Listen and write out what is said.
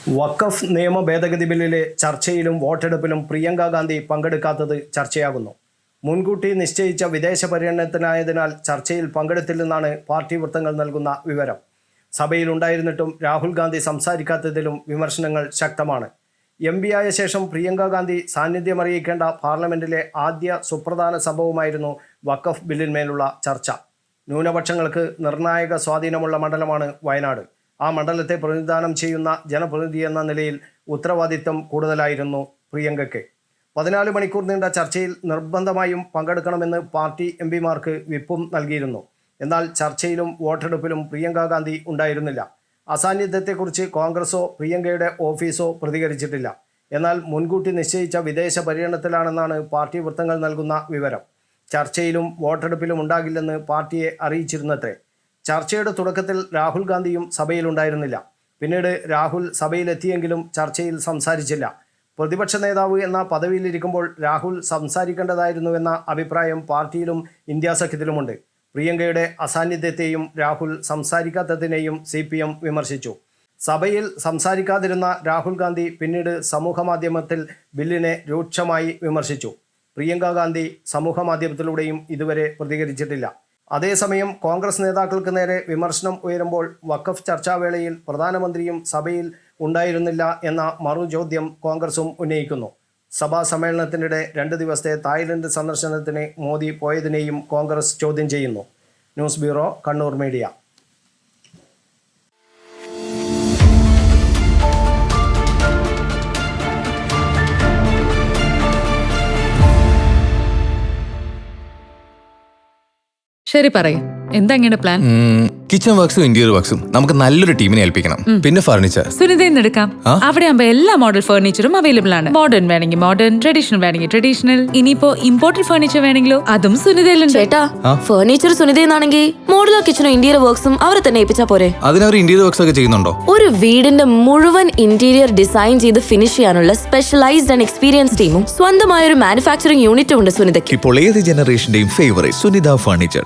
വഖഫ് നിയമ ഭേദഗതി ബില്ലിലെ ചർച്ചയിലും വോട്ടെടുപ്പിലും പ്രിയങ്ക ഗാന്ധി പങ്കെടുക്കാത്തത് ചർച്ചയാകുന്നു. മുൻകൂട്ടി നിശ്ചയിച്ച വിദേശ പര്യടനത്തിനായതിനാൽ ചർച്ചയിൽ പങ്കെടുത്തില്ലെന്നാണ് പാർട്ടി വൃത്തങ്ങൾ നൽകുന്ന വിവരം. സഭയിലുണ്ടായിരുന്നിട്ടും രാഹുൽ ഗാന്ധി സംസാരിക്കാത്തതിലും വിമർശനങ്ങൾ ശക്തമാണ്. MP ആയ ശേഷം പ്രിയങ്ക ഗാന്ധി സാന്നിധ്യമറിയിക്കേണ്ട പാർലമെന്റിലെ ആദ്യ സുപ്രധാന സംഭവമായിരുന്നു വഖഫ് ബില്ലിന്മേലുള്ള ചർച്ച. ന്യൂനപക്ഷങ്ങൾക്ക് നിർണായക സ്വാധീനമുള്ള മണ്ഡലമാണ് വയനാട്. ആ മണ്ഡലത്തെ പ്രതിനിധാനം ചെയ്യുന്ന ജനപ്രതിനിധി എന്ന നിലയിൽ ഉത്തരവാദിത്തം കൂടുതലായിരുന്നു പ്രിയങ്കയ്ക്ക്. 14 മണിക്കൂർ നീണ്ട ചർച്ചയിൽ നിർബന്ധമായും പങ്കെടുക്കണമെന്ന് പാർട്ടി MPമാർക്ക് വിപ്പും നൽകിയിരുന്നു. എന്നാൽ ചർച്ചയിലും വോട്ടെടുപ്പിലും പ്രിയങ്ക ഗാന്ധി ഉണ്ടായിരുന്നില്ല. അസാന്നിധ്യത്തെക്കുറിച്ച് കോൺഗ്രസോ പ്രിയങ്കയുടെ ഓഫീസോ പ്രതികരിച്ചിട്ടില്ല. എന്നാൽ മുൻകൂട്ടി നിശ്ചയിച്ച വിദേശ പര്യടനത്തിലാണെന്നാണ് പാർട്ടി വൃത്തങ്ങൾ നൽകുന്ന വിവരം. ചർച്ചയിലും വോട്ടെടുപ്പിലും ഉണ്ടാകില്ലെന്ന് പാർട്ടിയെ അറിയിച്ചിരുന്നത്രേ. ചർച്ചയുടെ തുടക്കത്തിൽ രാഹുൽ ഗാന്ധിയും സഭയിലുണ്ടായിരുന്നില്ല. പിന്നീട് രാഹുൽ സഭയിലെത്തിയെങ്കിലും ചർച്ചയിൽ സംസാരിച്ചില്ല. പ്രതിപക്ഷ നേതാവ് എന്ന പദവിയിലിരിക്കുമ്പോൾ രാഹുൽ സംസാരിക്കേണ്ടതായിരുന്നുവെന്ന അഭിപ്രായം പാർട്ടിയിലും ഇന്ത്യ സഖ്യത്തിലുമുണ്ട്. പ്രിയങ്കയുടെ അസാന്നിധ്യത്തെയും രാഹുൽ സംസാരിക്കാത്തതിനെയും CPM വിമർശിച്ചു. സഭയിൽ സംസാരിക്കാതിരുന്ന രാഹുൽ ഗാന്ധി പിന്നീട് സമൂഹമാധ്യമത്തിൽ ബില്ലിനെ രൂക്ഷമായി വിമർശിച്ചു. പ്രിയങ്ക ഗാന്ധി സമൂഹമാധ്യമത്തിലൂടെയും ഇതുവരെ പ്രതികരിച്ചിട്ടില്ല. അതേസമയം കോൺഗ്രസ് നേതാക്കൾക്ക് നേരെ വിമർശനം ഉയരുമ്പോൾ വഖഫ് ചർച്ചാവേളയിൽ പ്രധാനമന്ത്രിയും സഭയിൽ ഉണ്ടായിരുന്നില്ല എന്ന മറുചോദ്യം കോൺഗ്രസും ഉന്നയിക്കുന്നു. സഭാ സമ്മേളനത്തിനിടെ 2 ദിവസത്തെ തായ്ലൻഡ് സന്ദർശനത്തിന് മോദി പോയതിനെയും കോൺഗ്രസ് ചോദ്യം ചെയ്യുന്നു. News bureau, Kannur media. ശരി, പറയും എന്താ ഇങ്ങനെ പ്ലാൻ? കിച്ചൺ വർക്സും ഇന്റീരിയർ വർക്സും നമുക്ക് നല്ലൊരു ടീമിനെ ഏൽപ്പിക്കണം. പിന്നെ ഫർണിച്ചർ സുനിതയിൽ എടുക്കാം. അവിടെ ആകുമ്പോ എല്ലാ മോഡൽ ഫർണിച്ചറും അവൈലബിൾ ആണ്. മോഡേൺ വേണമെങ്കിൽ മോഡേൺ, ട്രഡീഷണൽ വേണമെങ്കിൽ ട്രഡീഷണൽ. ഇനിയിപ്പോ ഇമ്പോർട്ടഡ് ഫർണിച്ചർ വേണമെങ്കിലോ അതും സുനിതയിലുണ്ട്. ചേട്ടാ, ഫർണിച്ചർ സുനിതയെന്നാണെങ്കിൽ മോഡുലർ കിച്ചണും ഇന്റീരിയർ വർക്സും അവരെ തന്നെ ഏൽപ്പിച്ചാ പോരെ? അതിനവർ ഇന്റീരിയർ വർക്സ് ഒക്കെ ചെയ്യുന്നുണ്ടോ? ഒരു വീടിന്റെ മുഴുവൻ ഇന്റീരിയർ ഡിസൈൻ ചെയ്ത് ഫിനിഷ് ചെയ്യാനുള്ള സ്പെഷ്യലൈസ്ഡ് ആൻഡ് എക്സ്പീരിയൻസ് ടീമും സ്വന്തമായ ഒരു മാനുഫാക്ചറിംഗ് യൂണിറ്റും ഉണ്ട് സുനിതയ്ക്ക്. ഇപ്പോൾ ഏത് ജനറേഷന്റെയും ഫേവറേറ്റ് സുനിത ഫർണിച്ചർ.